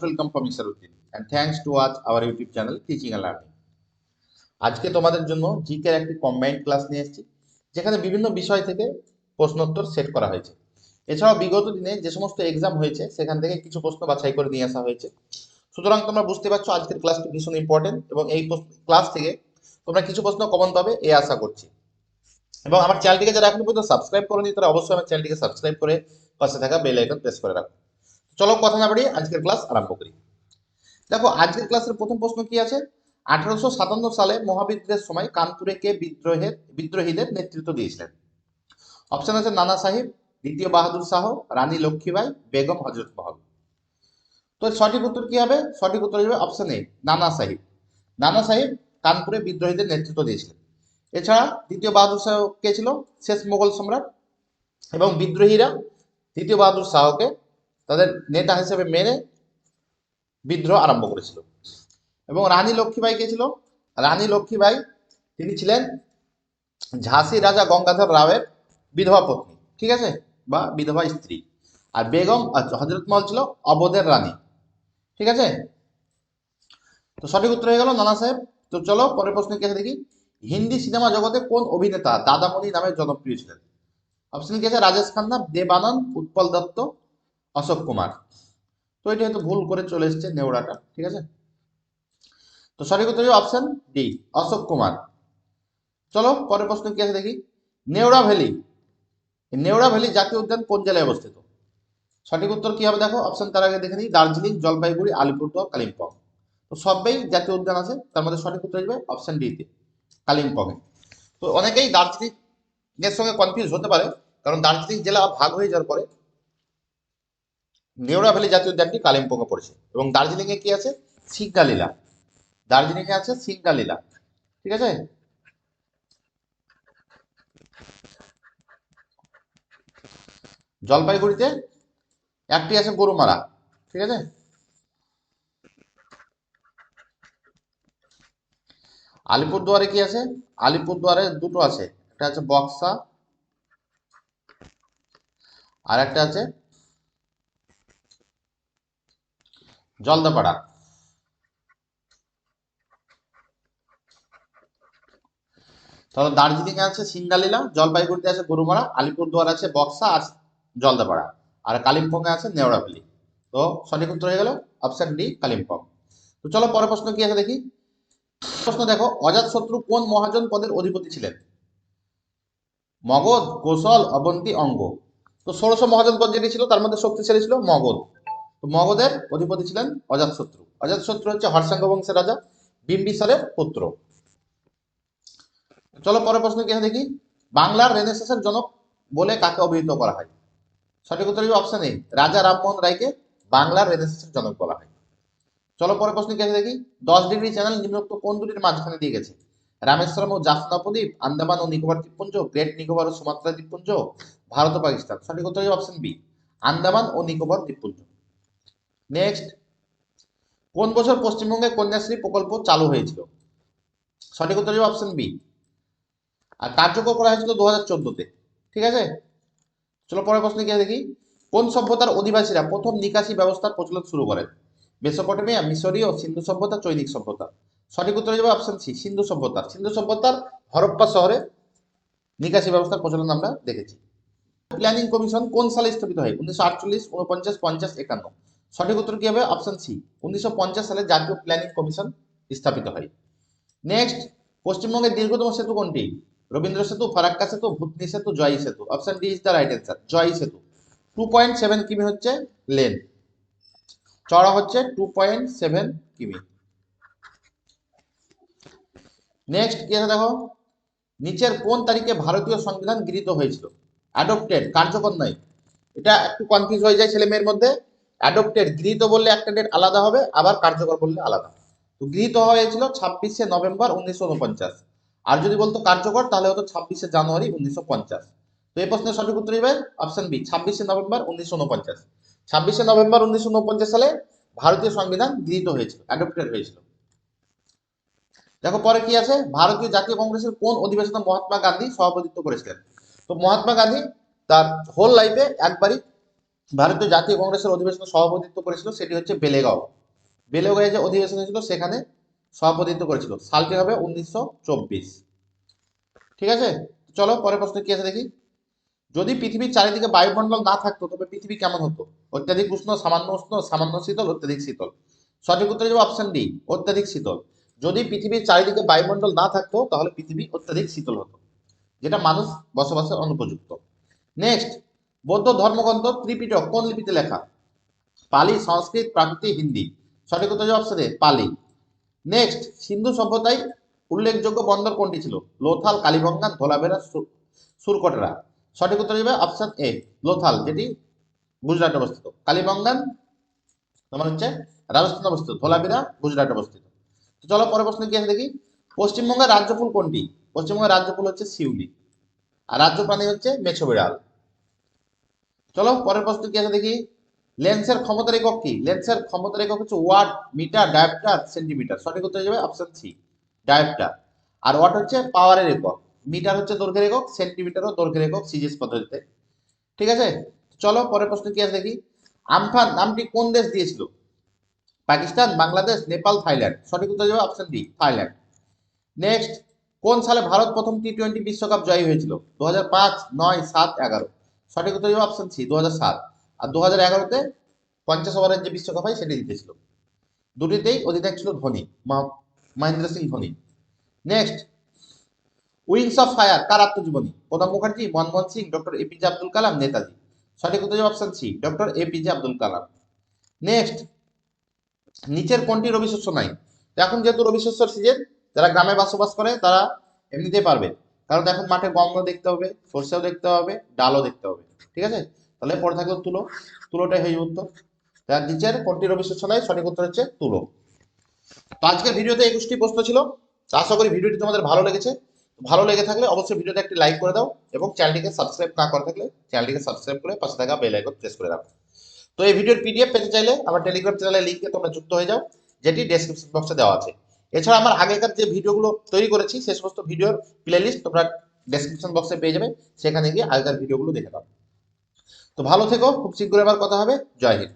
Welcome from Isruddin and thanks to watch our YouTube channel teaching and learning. আজকে তোমাদের জন্য জিকের একটি কম্বাইন্ড ক্লাস নিয়ে এসেছি, যেখানে বিভিন্ন বিষয় থেকে প্রশ্নোত্তর সেট করা হয়েছে। এছাড়াও বিগত দিনে যে সমস্ত এক্সাম হয়েছে সেখান থেকে কিছু প্রশ্ন বাছাই করে নিয়ে আসা হয়েছে। সুতরাং তোমরা বুঝতে পারছো আজকের ক্লাসটি ভীষণ ইম্পর্টেন্ট এবং এই ক্লাস থেকে তোমরা কিছু প্রশ্ন কমন পাবে এই আশা করছি। এবং আমার চ্যানেলটিকে যারা এখন পর্যন্ত সাবস্ক্রাইব করেনি তারা অবশ্যই আমার চ্যানেলটিকে সাবস্ক্রাইব করে পাশে থাকা বেল আইকন প্রেস করে রাখো। চলো কথা না বাড়িয়ে আজকের ক্লাস আরম্ভ করি। দেখো আজকের ক্লাসের প্রথম প্রশ্ন কি আছে, 1857 সালে মহাবিদ্রোহের সময় কানপুরে কে বিদ্রোহীদের নেতৃত্ব দিয়েছিলেন? অপশন আছে নানা সাহেব, দ্বিতীয় বাহাদুর শাহ, রানী লক্ষ্মীবাই, বেগম হজরত মহল। তো সঠিক উত্তর কি হবে? সঠিক উত্তর হবে অপশন এ, নানা সাহেব। নানা সাহেব কানপুরে বিদ্রোহীদের নেতৃত্ব দিয়েছিলেন। এছাড়া দ্বিতীয় বাহাদুর শাহ কে ছিল? শেষ মোগল সম্রাট। এবং বিদ্রোহীরা দ্বিতীয় বাহাদুর শাহকে তাদের নেতা হিসেবে মেনে বিদ্রোহ আরম্ভ করেছিল। এবং রানী লক্ষ্মীবাই কে ছিল? রানী লক্ষ্মীবাই তিনি ছিলেন ঝাঁসি রাজা গঙ্গাধর রাওয়ের বিধবা পত্নী, ঠিক আছে, বা বিধবা স্ত্রী। আর বেগম হজরত মহল ছিল অবধের রানী, ঠিক আছে। তো সঠিক উত্তর হয়ে গেল নানা সাহেব। তো চলো পরের প্রশ্ন কি আছে দেখি। হিন্দি সিনেমা জগতে কোন অভিনেতা দাদামণি নামে জনপ্রিয় ছিলেন? অপশন কি আছে? রাজেশ খান্না, দেব আনন্দ, উৎপল দত্ত, অশোক কুমার। তো এটি হয়তো ভুল করে চলে এসছে নেওড়াটা, ঠিক আছে। তো সঠিক উত্তর অপশন ডি, অশোক কুমার। চলো পরের প্রশ্ন কি আছে দেখি। নেওড়া ভ্যালি, নেওড়া ভ্যালি জাতীয় উদ্যান কোন জেলায় অবস্থিত? সঠিক উত্তর কি হবে দেখো, অপশন তার আগে দেখে নিই। দার্জিলিং, জলপাইগুড়ি, আলিপুরদুয়ার, কালিম্পং। তো সবই জাতীয় উদ্যান আছে, তার মধ্যে সঠিক উত্তর আসবে অপশন ডি তে, কালিম্পং। তো অনেকেই দার্জিলিং এর সঙ্গে কনফিউজ হতে পারে, কারণ দার্জিলিং জেলা ভাগ হয়ে যাওয়ার পরে নেওড়া ভ্যালি জাতীয় উদ্যানটি কালিম্পং এ পড়েছে। এবং দার্জিলিং এ কি আছে? সিঙ্গালীলা। দার্জিলিং এ আছে সিঙ্গালীলা, ঠিক আছে। জলপাইগুড়িতে একটি আছে গরুমারা, ঠিক আছে। আলিপুরদুয়ারে কি আছে? আলিপুরদুয়ারে দুটো আছে, একটা আছে বক্সা আর একটা আছে জলদাপাড়া। তাহলে দার্জিলিং এ আছে সিঙ্গালীলা, জলপাইগুড়িতে আছে গরুমারা, আলিপুরদুয়ার আছে বক্সা আর জলদাপাড়া, আর কালিম্পং এ আছে নেওড়া ভ্যালি। তো সঠিক উত্তর হয়ে গেল অপশন ডি, কালিম্পং। তো চলো পরের প্রশ্ন কি আছে দেখি। প্রশ্ন দেখো, অজাতশত্রু কোন মহাজন পদের অধিপতি ছিলেন? মগধ, কোশল, অবন্তী, অঙ্গ। তো ষোড়শ মহাজন পদ যেটি ছিল তার মধ্যে শক্তিশালী ছিল মগধ। তো মগধের অধিপতি ছিলেন অজাতশত্রু। অজাতশত্রু হচ্ছে হর্ষাঙ্গ বংশের রাজা, বিম্বিসারের পুত্র। চলো পরের প্রশ্ন কি আছে দেখি। বাংলার রেনেসাঁসের জনক বলে কাকে অভিহিত করা হয়? সঠিক উত্তর হবে অপশন এ, রাজা রামমোহন রায়কে বাংলার রেনেসাঁসের জনক বলা হয়। চলো পরের প্রশ্ন কি আছে দেখি। 10 ডিগ্রি চ্যানেল নিম্নোক্ত কোন দুটির মাঝখানে দিয়ে গেছে? রামেশ্বরম ও জাফনা উপদ্বীপ, আন্দামান ও নিকোবর দ্বীপপুঞ্জ, গ্রেট নিকোবর ও সুমাত্রা দ্বীপপুঞ্জ, ভারত ও পাকিস্তান। সঠিক উত্তর হবে অপশন বি, আন্দামান ও নিকোবর দ্বীপপুঞ্জ। নেক্সট, কোন বছর পশ্চিমবঙ্গে কন্যাশ্রী প্রকল্প চালু হয়েছিল? সঠিক উত্তর হবে অপশন বি, আর কার্যকর করা হয়েছিল 2014-তে, ঠিক আছে। চলো পরের প্রশ্ন কি দেখি। কোন সভ্যতার অধিবাসীরা প্রথম নিকাশি ব্যবস্থার প্রচলন শুরু করেন? মেসোপটেমিয়া, মিশরীয়, সিন্ধু সভ্যতা, চৈনিক সভ্যতা। সঠিক উত্তর হবে অপশন সি, সিন্ধু সভ্যতা। সিন্ধু সভ্যতার হরপ্পা শহরে নিকাশি ব্যবস্থার প্রচলন আমরা দেখেছি। প্ল্যানিং কমিশন কোন সালে স্থাপিত হয়? 1948, 49, 50, 51। সঠিক উত্তর কি হবে? অপশন সি, 1950 সালে জাতীয় প্ল্যানিং কমিশন স্থাপিত হয়। নেক্সট, পশ্চিমবঙ্গের দীর্ঘতম সেতু কোনটি? রবীন্দ্র সেতু, ফারাক্কা সেতু, ভূতনি সেতু, জয়ী সেতু। Option D is the right answer, Joyee সেতু। 2.7 কিমি হচ্ছে লেন, চড়া হচ্ছে 2.7 কিমি। নেক্সট কি আছে দেখো। নিচের কোন তারিখে ভারতীয় সংবিধান গৃহীত হয়েছিল? অ্যাডপ্টেড, কার্যকর নয়। এটা একটু কনফিউজ হয়ে যায় ছেলে মেয়ের মধ্যে। অ্যাডপ্টেড, গৃহীত বললে একটা ডেট আলাদা হবে, আবার কার্যকর বললে আলাদা। তো গৃহীত হয়েছিল 26শে নভেম্বর 1949। আর যদি বলতো কার্যকর তাহলে হতো 26শে জানুয়ারি 1950। তো এই প্রশ্নের সঠিক উত্তর হবে অপশন বি, 26শে নভেম্বর 1949। 26শে নভেম্বর 1949 সালে ভারতীয় সংবিধান গৃহীত হয়েছিল, অ্যাডপ্টেড হয়েছিল। দেখো পরে কি আছে। ভারতীয় জাতীয় কংগ্রেসের কোন অধিবেশনে মহাত্মা গান্ধী সভাপতিত্ব করেছিলেন? তো মহাত্মা গান্ধী তার হোল লাইফে একবারই ভারতীয় জাতীয় কংগ্রেসের অধিবেশনে সভাপতিত্ব করেছিল সেটি হচ্ছে বেলেগাঁও। বেলেগাঁওয়ে যে অধিবেশন হয়েছিল সেখানে সভাপতিত্ব করেছিল। সালটি হবে 1924। ঠিক আছে, চলো পরের প্রশ্ন কি আছে দেখি। যদি পৃথিবীর চারিদিকে বায়ুমণ্ডল না থাকতো তবে পৃথিবী কেমন হতো? অত্যাধিক উষ্ণ, সামান্য শীতল, অত্যাধিক শীতল। সঠিক উত্তর হবে অপশন ডি, অত্যাধিক শীতল। যদি পৃথিবীর চারিদিকে বায়ুমণ্ডল না থাকতো তাহলে পৃথিবী অত্যাধিক শীতল হতো, যেটা মানুষ বসবাসের অনুপযুক্ত। নেক্সট, বৌদ্ধ ধর্মগ্রন্থ ত্রিপিটক কোন লিপিতে লেখা? পালি, সংস্কৃত, প্রাকৃত, হিন্দি। সঠিক উত্তর হবে অপশন এ, পালি। নেক্সট, সিন্ধু সভ্যতায় উল্লেখযোগ্য বন্দর কোনটি ছিল? লোথাল, কালীবঙ্গান, ধোলাবেরা, সুরকটেরা। সঠিক উত্তর হবে অপশন এ, লোথাল, যেটি গুজরাটে অবস্থিত। কালীবঙ্গান তোমার হচ্ছে রাজস্থানে অবস্থিত, ধোলাবিরা গুজরাটে অবস্থিত। তো চলো পরের প্রশ্ন কি আছে দেখি। পশ্চিমবঙ্গের রাজ্যফুল কোনটি? পশ্চিমবঙ্গের রাজ্যফুল হচ্ছে শিউলি। আর রাজ্য প্রাণী হচ্ছে মেছো বিড়াল। চলো পরের প্রশ্ন কি আছে দেখি। লেন্সের ক্ষমতার একক কি? লেন্সের ক্ষমতার একক হচ্ছে ওয়াট, মিটার, ডায়োপ্টার, সেন্টিমিটার। সঠিক উত্তর যাবে অপশন সি, ডায়োপ্টার। আর ওয়াট হচ্ছে পাওয়ারের একক, মিটার হচ্ছে দৈর্ঘ্যের একক, সেন্টিমিটারও দৈর্ঘ্যের একক সিজিএস পদ্ধতিতে। ঠিক আছে, চলো পরের প্রশ্ন কি আছে দেখি। আমফান নামটি কোন দেশ দিয়েছিল? পাকিস্তান, বাংলাদেশ, নেপাল, থাইল্যান্ড। সঠিক উত্তর যাবে অপশন ডি, থাইল্যান্ড। নেক্সট, কোন সালে ভারত প্রথম টি-20 বিশ্বকাপ জয়ী হয়েছিল? 2005, 9, 7, 11। সঠিক উত্তর হবে অপশন সি, 2007। আর 2011-তে 50 ওভারের যে বিশ্বকাপ হয় সেটি জিতেছিল। দুটিতেই অধিনায়ক ছিল Dhoni, Mahendra Singh Dhoni. Next, wings of fire কার আত্মজীবনী? Pranab Mukherjee, Manmohan Singh, doctor APJ Abdul Kalam, Netaji. সঠিক উত্তর হবে option C, doctor APJ Abdul Kalam. Next, নিচের কোনটি রবি শস্য নাই? এখন যেহেতু রবি শস্যর সিজন, যারা গ্রামে বসবাস করে তারা এমনিতেই পারবে, কারণ এখন মাঠে গমও দেখতে হবে, সর্ষেও দেখতে হবে, ডালও দেখতে হবে। ঠিক আছে, তাহলে পরে থাকলো তুলো, তুলোটাই হয়ে উত্তর। তার নিচের কোনটি রবি শস্য নাই? সঠিক উত্তর হচ্ছে তুলো। তো আজকের ভিডিওতে 21টি প্রশ্ন ছিল। আশা করি ভিডিওটি তোমাদের ভালো লেগেছে। ভালো লেগে থাকলে অবশ্যই ভিডিওতে একটি লাইক করে দাও এবং চ্যানেলটিকে সাবস্ক্রাইব না করে থাকলে চ্যানেলটিকে সাবস্ক্রাইব করে পাশে থাকা বেল আইকন প্রেস করে রাখো। তো এই ভিডিওর পিডিএফ পেতে চাইলে আমার টেলিগ্রাম চ্যানেলের লিঙ্কে তোমরা যুক্ত হয়ে যাও, যেটি ডেসক্রিপশন বক্সে দেওয়া আছে। এছাড়া আমার আগেকার যে ভিডিওগুলো তৈরি করেছি সে সমস্ত ভিডিওর প্লেলিস্ট তোমরা ডেসক্রিপশন বক্সে পেয়ে যাবে, সেখানে গিয়ে আগেকার ভিডিওগুলো দেখে দাও। তো ভালো থেকো, খুব শীঘ্রই আবার কথা হবে। জয় হিন্দ।